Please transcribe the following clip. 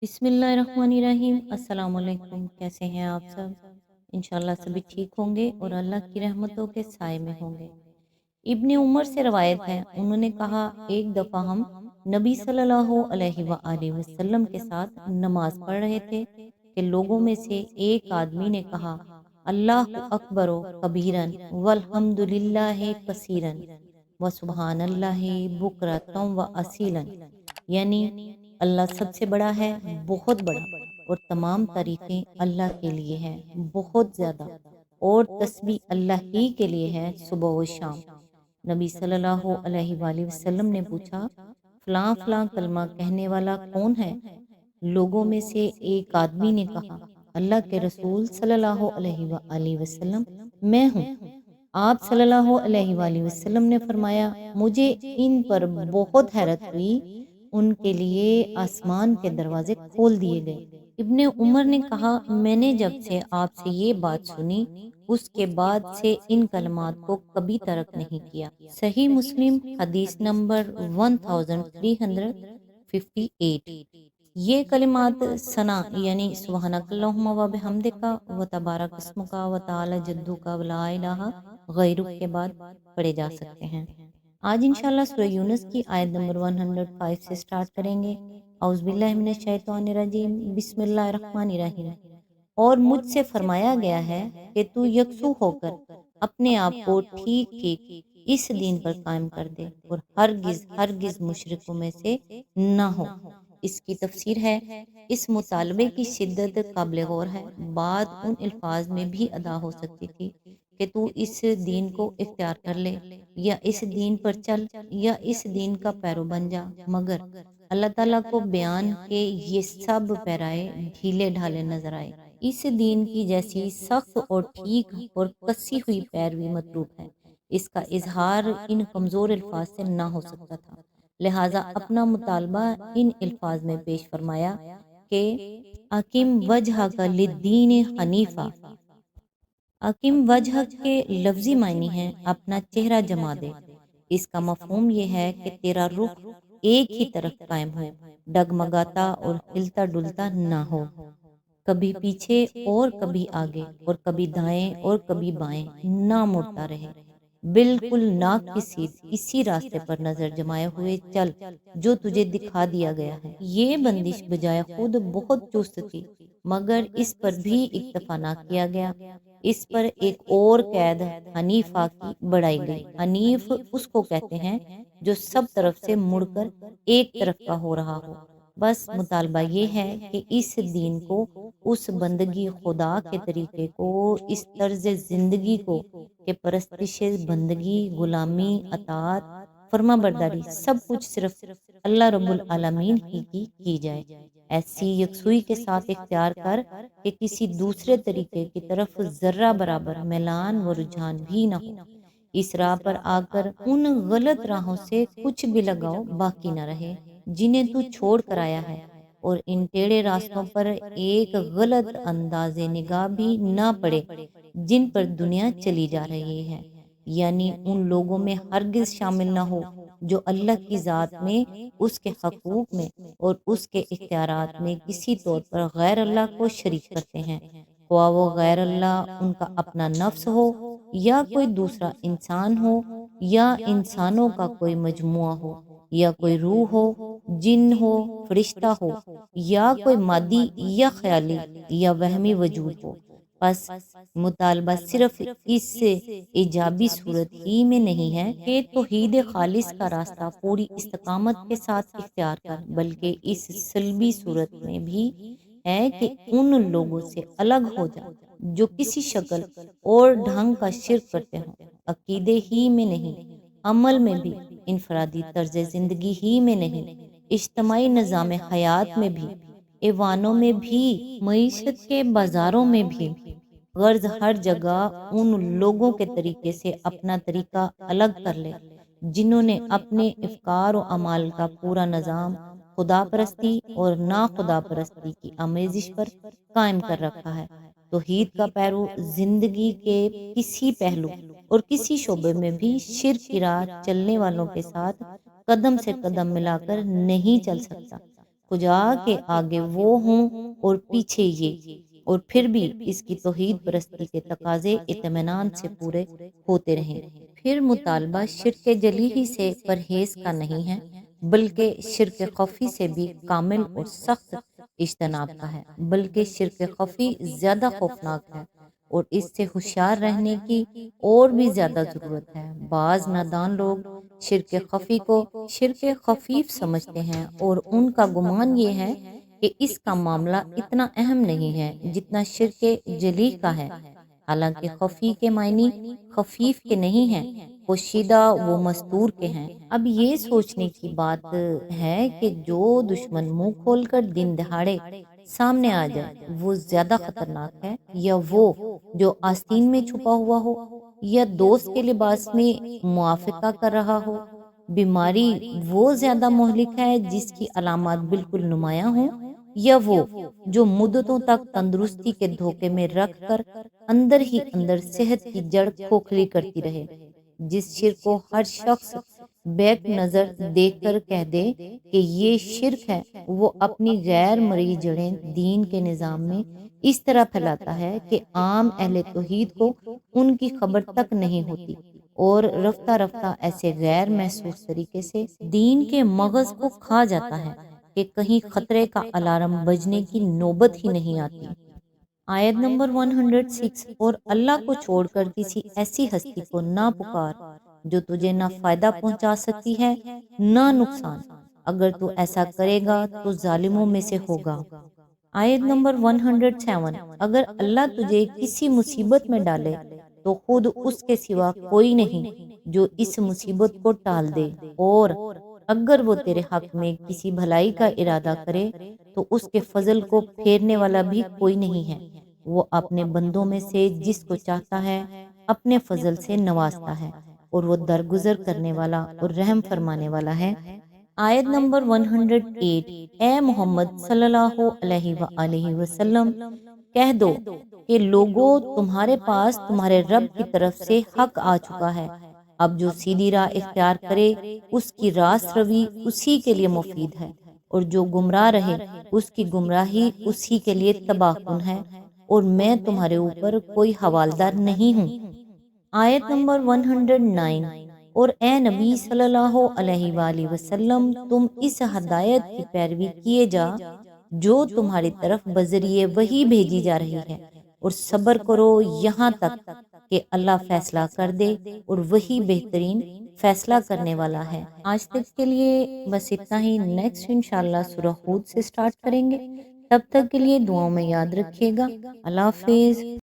बिस्मिल्लाहिर्रहमानिर्रहीम। अस्सलाम वालेकुम। कैसे हैं आप सब? इंशाल्लाह सभी ठीक होंगे और अल्लाह की रहमतों के साए में होंगे। इब्ने उमर से रवायत है, उन्होंने कहा, एक दफ़ा हम नबी सल्लल्लाहु अलैहि वसल्लम के साथ नमाज पढ़ रहे थे कि लोगों में से एक आदमी ने कहा, अल्लाहु अकबर कबीरन वल्हम्दुलिल्लाहि कसीरन व सुबहानल्लाहि बुकरतम व असीलन। यानी अल्लाह सबसे बड़ा है, बहुत बड़ा, और तमाम तारीफें अल्लाह के लिए हैं, बहुत ज़्यादा, और तस्बीह अल्लाह ही के लिए है सुबह व शाम। नबी सल्लल्लाहु अलैहि वसल्लम ने पूछा, फ़लाँ फ़लाँ कलमा कहने वाला कौन है? लोगों में से एक आदमी ने कहा, अल्लाह के रसूल सल्लल्लाहु अलैहि वसल्लम, मैं हूँ। आप सल्लल्लाहु अलैहि वसल्लम ने फरमाया, मुझे इन पर बहुत हैरत हुई, उनके लिए आसमान के दरवाजे खोल दिए गए। इब्ने उमर ने कहा, मैंने जब से आपसे ये बात सुनी, उसके बाद से इन कलमात को कभी तर्क नहीं किया। सही मुस्लिम हदीस नंबर 1358। ये कलिमात सना यानी सुबहानकल्लाहुम्मा व बिहम्दिका व तबारक अस्मुका व तआला जद्दुका व ला इलाहा गैरुक के बाद पढ़े जा सकते हैं। आज इंशाल्लाह सूरह यूनुस की आयत नंबर 105 से स्टार्ट करेंगे। औज़ुबिल्लाहि मिनश शैतानिर रजीम, बिस्मिल्लाहिर रहमानिर रहीम। और मुझसे फरमाया गया है कि तू यकसू होकर अपने आप को ठीक ठीक इस दीन पर कायम कर दे और हरगिज हरगिज मुशरिकों में से न हो। इसकी तफसीर है, इस मुतालबे की शिद्दत काबिल गौर है। बात उन अल्फाज में भी अदा हो सकती थी कि तू इस दीन को इख्तियार कर ले, या इस दीन पर चल, या इस दीन का पैरो बन जा, मगर अल्लाह ताला को बयान के ये सब पैराए ढीले ढाले नजर आए। इस दीन की जैसी सख्त और ठीक और कसी हुई पैरवी मतलूब है, इसका इजहार इन कमज़ोर अल्फाज से ना हो सकता था। लिहाजा अपना मुतालबा इन अल्फाज में पेश फरमाया कि अकीम वजह का लिद्दीन हनीफा। अकीम वजह के लफ्जी मायने हैं अपना चेहरा जमा दे। इसका मफहूम ये है कि तेरा रुख एक ही तरफ कायम हो, डगमगाता और हिलता डुलता ना हो, कभी पीछे और कभी आगे, और कभी दाएं और कभी बाएं, ना मुड़ता रहे। बिल्कुल नाक की सीध इसी रास्ते पर नजर जमाए हुए चल जो तुझे दिखा दिया गया है। ये बंदिश बजाय खुद बहुत चुस्त थी, मगर इस पर भी इक्तफा ना किया गया। इस पर एक और कैद हनीफा की बढ़ाई गई। हनीफ उसको कहते हैं जो सब तरफ से मुड़कर एक तरफ का हो रहा हो। बस मुतालबा ये है कि इस दीन को, उस बंदगी खुदा के तरीके को, इस तर्ज जिंदगी को कि परस्तिश बंदगी, गुलामी, अतात, फर्मा बरदारी सब कुछ सिर्फ अल्लाह रब्बुल आलमीन ही की जाए। ऐसी यकसुई के साथ इख्तियार कर कि किसी दूसरे तरीके की तरफ जर्रा बराबर मैलान व रुझान भी न हो। इस राह पर आकर उन गलत राहों से कुछ भी लगाव बाकी न रहे जिन्हें तू छोड़ कर आया है, और इन टेढ़े रास्तों पर एक गलत अंदाज़े निगाह भी ना पड़े जिन पर दुनिया चली जा रही है। यानी उन लोगों में हरगिज शामिल ना हो जो अल्लाह की ज़ात में, उसके हकूक में और उसके इख्तियारात में किसी तौर पर गैर अल्लाह को शरीक करते हैं। ख्वाह वो गैर अल्लाह उनका अपना नफ्स हो, या कोई दूसरा इंसान हो, या इंसानों का कोई मजमुआ हो, या कोई रूह हो, जिन हो, फरिश्ता हो, या कोई मादी या ख्याली या वहमी वजूद हो। बस मुतालबा सिर्फ इस इजाबी सूरत ही में नहीं है कि तौहीद खालिस का रास्ता पूरी इस्तकामत के साथ इख्तियार कर, बल्कि इस सल्बी सूरत में भी है कि उन लोगों से अलग हो जा जो किसी शक्ल और ढंग का शिर्क करते हों। अकीदे ही में नहीं, अमल में भी, इनफरादी तर्ज जिंदगी ही में नहीं, इज्तमाई निज़ाम हयात में भी, ऐवानों में भी, मईशत के बाजारों में भी, गर्ज हर जगह उन लोगों के तरीके से अपना तरीका अलग कर ले जिन्होंने अपने इफ्कार और अमाल का पूरा निज़ाम खुदा परस्ती और ना खुदा परस्ती की आमेजिश पर कायम कर रखा है। तौहीद का पैरो जिंदगी के किसी पहलू और किसी शोबे में भी शिर्क की राह चलने वालों के साथ कदम से कदम मिलाकर नहीं चल सकता। خدا کے آگے وہ ہوں اور پیچھے یہ، اور پھر بھی اس کی توحید پرستی کے تقاضے اطمینان سے پورے ہوتے رہیں۔ پھر مطالبہ شرک جلی ہی سے پرہیز کا نہیں ہے، بلکہ شرک خفی سے بھی کامل اور سخت اجتناب کا ہے، بلکہ شرک خفی زیادہ خوفناک ہے اور اس سے ہوشیار رہنے کی اور بھی زیادہ ضرورت ہے۔ بعض نادان لوگ شرک خفی کو شرک خفیف سمجھتے ہیں اور ان کا گمان یہ ہے کہ اس کا معاملہ اتنا اہم نہیں ہے جتنا شرک جلی کا ہے، حالانکہ خفی کے معنی خفیف کے نہیں ہیں، پوشیدہ و مستور کے ہیں۔ اب یہ سوچنے کی بات ہے کہ جو دشمن منہ کھول کر دن دہاڑے سامنے آ جائے وہ زیادہ خطرناک ہے، یا وہ جو آستین میں چھپا ہوا ہو، یا دوست کے لباس میں موافقہ کر رہا ہو؟ بیماری وہ زیادہ مہلک ہے جس کی علامات بالکل نمایاں ہوں، یا وہ جو مدتوں تک تندرستی کے دھوکے میں رکھ کر اندر ہی اندر صحت کی جڑ کھوکھلی کرتی رہے؟ جس شرک کو ہر شخص بیک نظر دیکھ کر کہہ دے کہ یہ شرک ہے، وہ اپنی غیر مرئی جڑیں دین کے نظام میں اس طرح پھیلاتا ہے کہ عام اہل توحید کو ان کی خبر تک نہیں ہوتی، اور رفتہ رفتہ ایسے غیر محسوس طریقے سے دین کے مغز کو کھا جاتا ہے کہ کہیں خطرے کا الارم بجنے کی نوبت ہی نہیں آتی۔ آیت نمبر 106، اور اللہ کو چھوڑ کر کسی ایسی ہستی کو نہ پکار جو تجھے نہ فائدہ پہنچا سکتی ہے نہ نقصان، اگر تو ایسا کرے گا تو ظالموں میں سے ہوگا۔ آیت نمبر 107، اگر اللہ تجھے کسی مصیبت میں ڈالے تو خود اس کے سوا کوئی نہیں جو اس مصیبت کو ٹال دے، اور اگر وہ تیرے حق میں کسی بھلائی کا ارادہ کرے تو اس کے فضل کو پھیرنے والا بھی کوئی نہیں ہے، وہ اپنے بندوں میں سے جس کو چاہتا ہے اپنے فضل سے نوازتا ہے، اور وہ درگزر کرنے والا اور رحم فرمانے والا ہے۔ آیت نمبر 108، اے محمد صلی اللہ علیہ وآلہ وسلم، کہہ دو کہ لوگوں، تمہارے پاس تمہارے رب کی طرف سے حق آ چکا ہے، اب جو سیدھی راہ اختیار کرے اس کی راست روی اسی کے لیے مفید ہے، اور جو گمراہ رہے اس کی گمراہی اسی کے لیے تباہ کن ہے، اور میں تمہارے اوپر کوئی حوالدار نہیں ہوں۔ آیت نمبر 109، اور اے نبی صلی اللہ علیہ وآلہ وسلم، تم اس ہدایت کی پیروی کیے جا جو تمہاری طرف بذریعہ وحی بھیجی جا رہی ہے، اور صبر کرو یہاں تک کہ اللہ فیصلہ کر دے، اور وہی بہترین فیصلہ کرنے والا ہے۔ آج تک کے لیے بس اتنا ہی، نیکسٹ انشاءاللہ سورہ ہود سے سٹارٹ کریں گے۔ تب تک کے لیے دعاؤں میں یاد رکھیے گا۔ اللہ حافظ۔